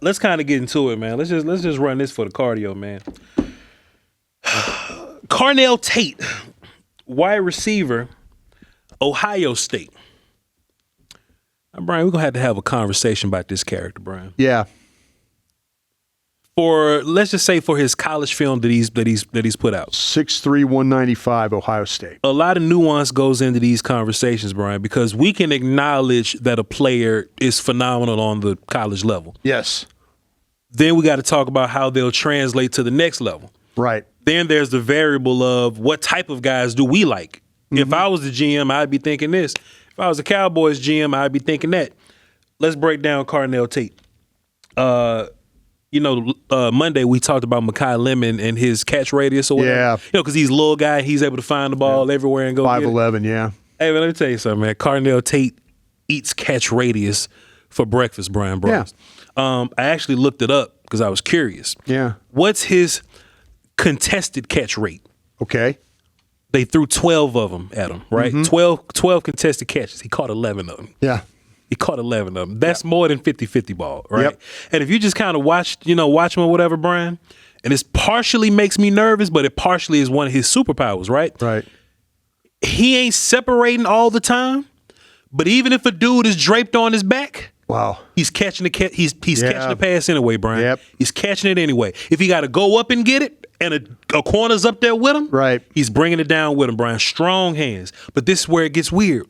let's kind of get into it, man. Let's just run this for the cardio, man. Carnell Tate, wide receiver, Ohio State. Now, Brian, we're gonna have a conversation about this character, Brian. Yeah. Let's just say for his college film that he's put out. 6'3", 195, Ohio State. A lot of nuance goes into these conversations, Brian, because we can acknowledge that a player is phenomenal on the college level. Yes. Then we got to talk about how they'll translate to the next level. Right. Then there's the variable of what type of guys do we like? Mm-hmm. If I was the GM, I'd be thinking this. If I was the Cowboys GM, I'd be thinking that. Let's break down Carnell Tate. Monday we talked about Mekhi Lemon and his catch radius or whatever. Yeah. Because he's a little guy, he's able to find the ball everywhere and go 5'11", yeah. Hey, man, let me tell you something, man. Carnell Tate eats catch radius for breakfast, Brian Bros. Yeah. I actually looked it up because I was curious. Yeah. What's his contested catch rate? Okay. They threw 12 of them at him, right? Mm-hmm. 12 contested catches. He caught 11 of them. Yeah. He caught 11 of them. That's more than 50-50 ball, right? Yep. And if you just kind of watch him or whatever, Brian, and it partially makes me nervous, but it partially is one of his superpowers, right? Right. He ain't separating all the time, but even if a dude is draped on his back, wow, he's catching the he's catching the pass anyway, Brian. Yep. He's catching it anyway. If he got to go up and get it, and a corner's up there with him, right, he's bringing it down with him, Brian. Strong hands. But this is where it gets weird.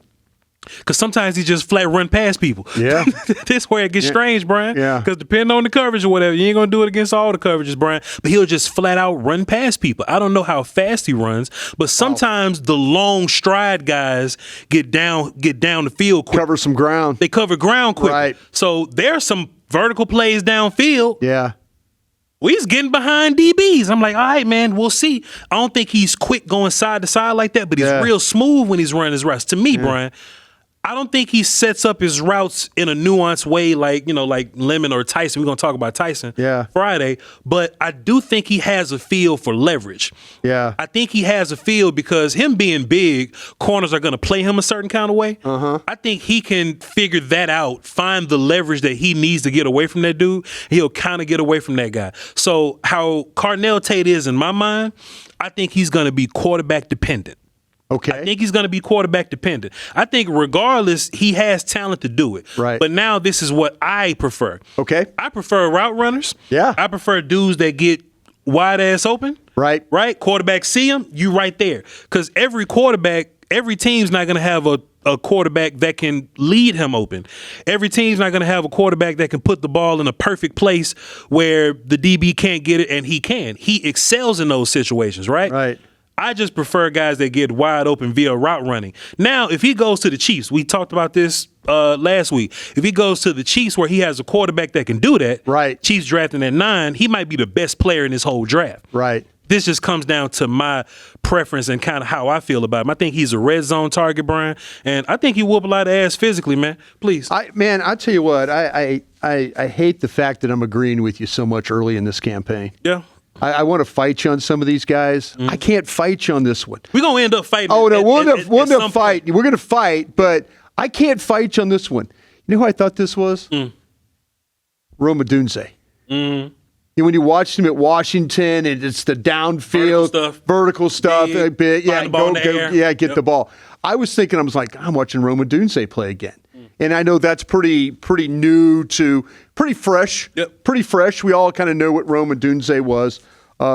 Because sometimes he just flat run past people. Yeah. This is where it gets strange, Brian. Yeah. Because depending on the coverage or whatever, you ain't going to do it against all the coverages, Brian. But he'll just flat out run past people. I don't know how fast he runs, but sometimes the long stride guys get down the field quick. Cover some ground. They cover ground quick. Right. So there's some vertical plays downfield. Yeah. Well, he's getting behind DBs. I'm like, all right, man, we'll see. I don't think he's quick going side to side like that, but he's real smooth when he's running his routes. To me, Brian, I don't think he sets up his routes in a nuanced way like Lemon or Tyson. We're going to talk about Tyson Friday. But I do think he has a feel for leverage. Yeah. I think he has a feel because him being big, corners are going to play him a certain kind of way. Uh-huh. I think he can figure that out, find the leverage that he needs to get away from that dude. He'll kind of get away from that guy. So how Carnell Tate is in my mind, I think he's going to be quarterback dependent. Okay. I think he's going to be quarterback dependent. I think regardless, he has talent to do it. Right. But now this is what I prefer. Okay. I prefer route runners. Yeah. I prefer dudes that get wide ass open. Right. Right. Quarterback see him, you right there. Because every team's not going to have a quarterback that can lead him open. Every team's not going to have a quarterback that can put the ball in a perfect place where the DB can't get it and he can. He excels in those situations, right? Right. I just prefer guys that get wide open via route running. Now, if he goes to the Chiefs, we talked about this last week. If he goes to the Chiefs where he has a quarterback that can do that, right? Chiefs drafting at 9, he might be the best player in this whole draft. Right. This just comes down to my preference and kind of how I feel about him. I think he's a red zone target, Brian, and I think he whoop a lot of ass physically, man. Please. I tell you what, I hate the fact that I'm agreeing with you so much early in this campaign. Yeah. I want to fight you on some of these guys. I can't fight you on this one. We're going to end up fighting. Oh, no, we'll end up fighting. We're going to fight, but I can't fight you on this one. You know who I thought this was? Rome Odunze. Mm. When you watched him at Washington, and it's the downfield, vertical stuff, get the ball. I was thinking, I'm watching Rome Odunze play again. And I know that's pretty new pretty fresh. Yep. Pretty fresh. We all kind of know what Rome Odunze was.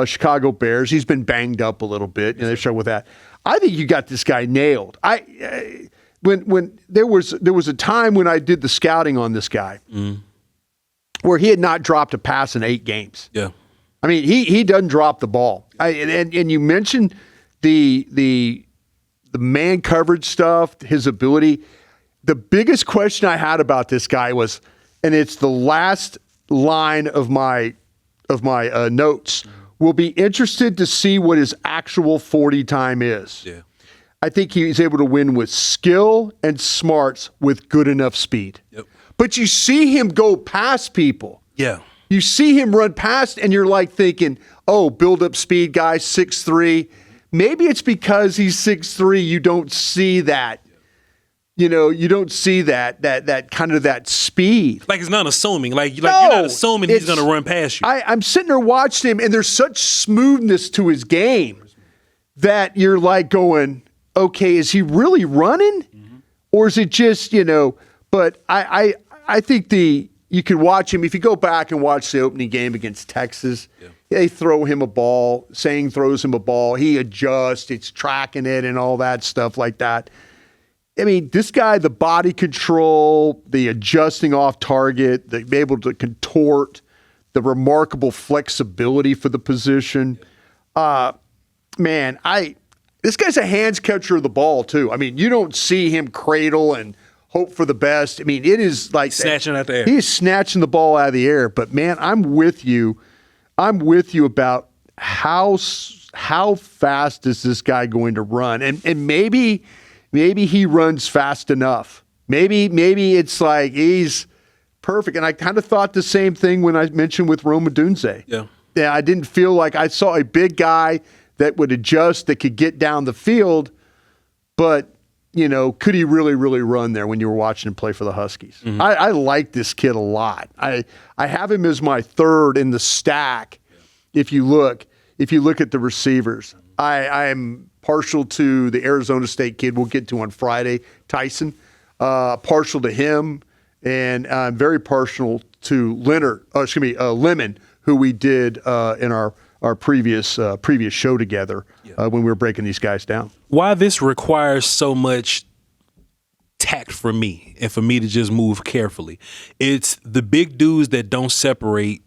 Chicago Bears. He's been banged up a little bit. They struggle with that. I think you got this guy nailed. When there was a time when I did the scouting on this guy where he had not dropped a pass in 8 games. Yeah. I mean, he doesn't drop the ball. And you mentioned the man coverage stuff, his ability. The biggest question I had about this guy was, and it's the last line of my notes, will be interested to see what his actual 40 time is. Yeah. I think he's able to win with skill and smarts with good enough speed. Yep. But you see him go past people. Yeah. You see him run past, and you're like thinking, oh, build up speed guy, 6'3". Maybe it's because he's 6'3", you don't see that. you don't see that kind of that speed. Like it's not assuming. Like you're not assuming he's going to run past you. I'm sitting there watching him, and there's such smoothness to his game that you're like going, okay, is he really running? Or is it just, but I think you could watch him. If you go back and watch the opening game against Texas, they throw him a ball, Sang throws him a ball, he adjusts, it's tracking it and all that stuff like that. I mean, this guy, the body control, the adjusting off target, the being able to contort, the remarkable flexibility for the position. This guy's a hands catcher of the ball, too. I mean, you don't see him cradle and hope for the best. I mean, it is like snatching out the air. He is snatching the ball out of the air. But, man, I'm with you. I'm with you about how fast is this guy going to run. And maybe he runs fast enough. Maybe it's like he's perfect. And I kind of thought the same thing when I mentioned with Rome Odunze. Yeah, I didn't feel like I saw a big guy that would adjust, that could get down the field, but, could he really, really run there when you were watching him play for the Huskies? Mm-hmm. I like this kid a lot. I have him as my third in the stack. If you look at the receivers, I am partial to the Arizona State kid we'll get to on Friday, Tyson, partial to him, and I'm very partial to Lemon, who we did in our previous show together when we were breaking these guys down. Why this requires so much tact for me and for me to just move carefully. It's the big dudes that don't separate.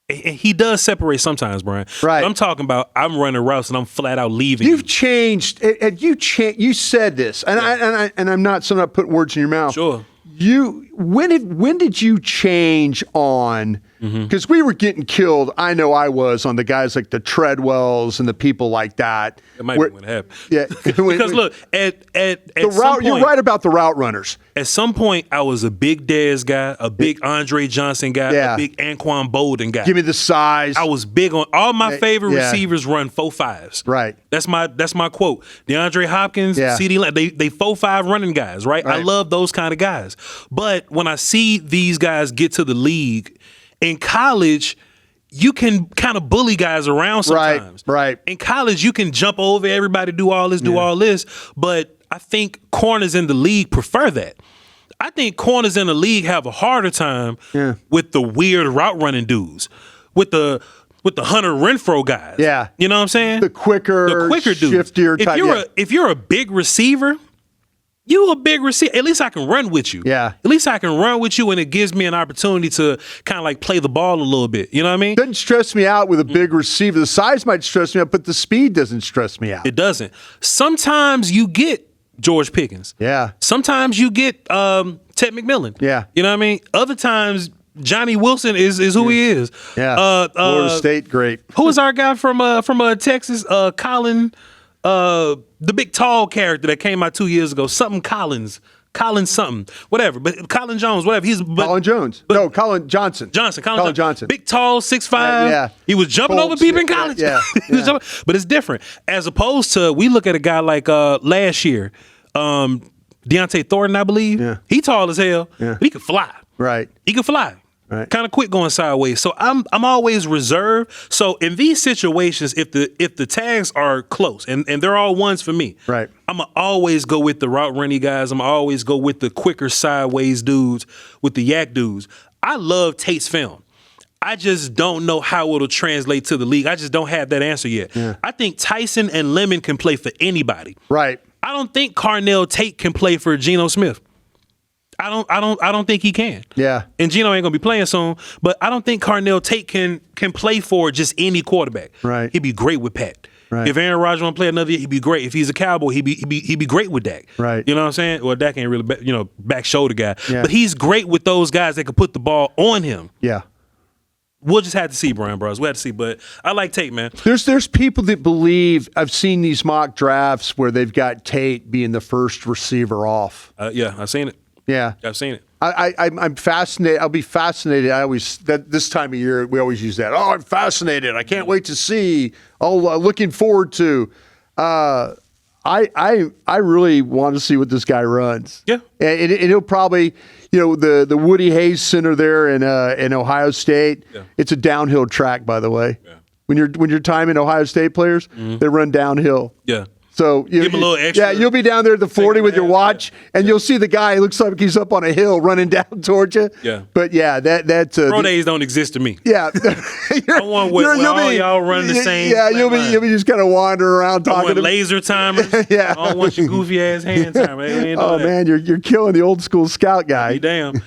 And he does separate sometimes, Brian. Right. But I'm talking about I'm running routes and I'm flat out leaving. You've changed, and you said this, and I'm not putting words in your mouth. Sure. When did you change on? Because we were getting killed. I know I was on the guys like the Treadwells and the people like that. It might be what happened. Yeah, because look, at the some route. point, you're right about the route runners. At some point, I was a big Dez guy, a big Andre Johnson guy, a big Anquan Bolden guy. Give me the size. I was big on all my favorite receivers run 4.5s. Right. That's my quote. DeAndre Hopkins, CD Lamb, they 4.5 running guys, right? I love those kind of guys. But when I see these guys get to the league in college, you can kind of bully guys around sometimes. Right. In college, you can jump over everybody, do all this. But I think corners in the league prefer that. I think corners in the league have a harder time with the weird route running dudes, with the Hunter Renfrow guys. Yeah. You know what I'm saying? The quicker dudes. Shiftier type. If you're a big receiver, you a big receiver. At least I can run with you. Yeah. At least I can run with you, and it gives me an opportunity to kind of like play the ball a little bit. You know what I mean? Doesn't stress me out with a big receiver. The size might stress me out, but the speed doesn't stress me out. It doesn't. Sometimes you get George Pickens. Yeah. Sometimes you get Ted McMillan. Yeah. You know what I mean? Other times Johnny Wilson is who he is. Yeah. Florida State, great. Who was our guy from Texas? Colin, the big tall character that came out 2 years ago. Something Collins. Colin something, whatever, but Colin Jones, whatever. Colin Jones. No, Colin Johnson. Colin Johnson. Big, tall, 6'5". Yeah. He was jumping over people in college. Yeah. But it's different. As opposed to, we look at a guy like last year, Deontay Thornton, I believe. Yeah. He tall as hell, but he could fly. Right. He could fly. Right. Kind of quick going sideways. So I'm always reserved. So in these situations, if the tags are close, and they're all ones for me, right, I'm going to always go with the route running guys. I'm going to always go with the quicker sideways dudes, with the yak dudes. I love Tate's film. I just don't know how it'll translate to the league. I just don't have that answer yet. Yeah. I think Tyson and Lemon can play for anybody. Right. I don't think Carnell Tate can play for Geno Smith. I don't think he can. Yeah. And Geno ain't gonna be playing soon, but I don't think Carnell Tate can play for just any quarterback. Right. He'd be great with Pat. Right. If Aaron Rodgers want to play another year, he'd be great. If he's a Cowboy, he'd be great with Dak. Right. You know what I'm saying? Well, Dak ain't really back shoulder guy. Yeah. But he's great with those guys that can put the ball on him. Yeah. We'll just have to see, Brian Bros. We'll have to see. But I like Tate, man. There's people that believe, I've seen these mock drafts where they've got Tate being the first receiver off. Yeah, I've seen it. Yeah. I've seen it. I'm fascinated. I'll be fascinated. This time of year, we always use that. Oh, I'm fascinated. I can't wait to see. Oh, looking forward to. I really want to see what this guy runs. Yeah. And he'll probably, the Woody Hayes Center there in Ohio State. Yeah. It's a downhill track, by the way. Yeah. When you're timing Ohio State players, they run downhill. Yeah. So Give him a little extra. Yeah, you'll be down there at the 40 with your watch, and you'll see the guy. It looks like he's up on a hill running down towards you. Yeah. But yeah, that's pro days don't exist to me. Yeah. I want where all y'all running the same. Yeah, you'll be just kind of wandering around talking. I want to laser timers. Yeah. I don't want your goofy ass hand timer. Oh man, you're killing the old school scout guy. Be damn.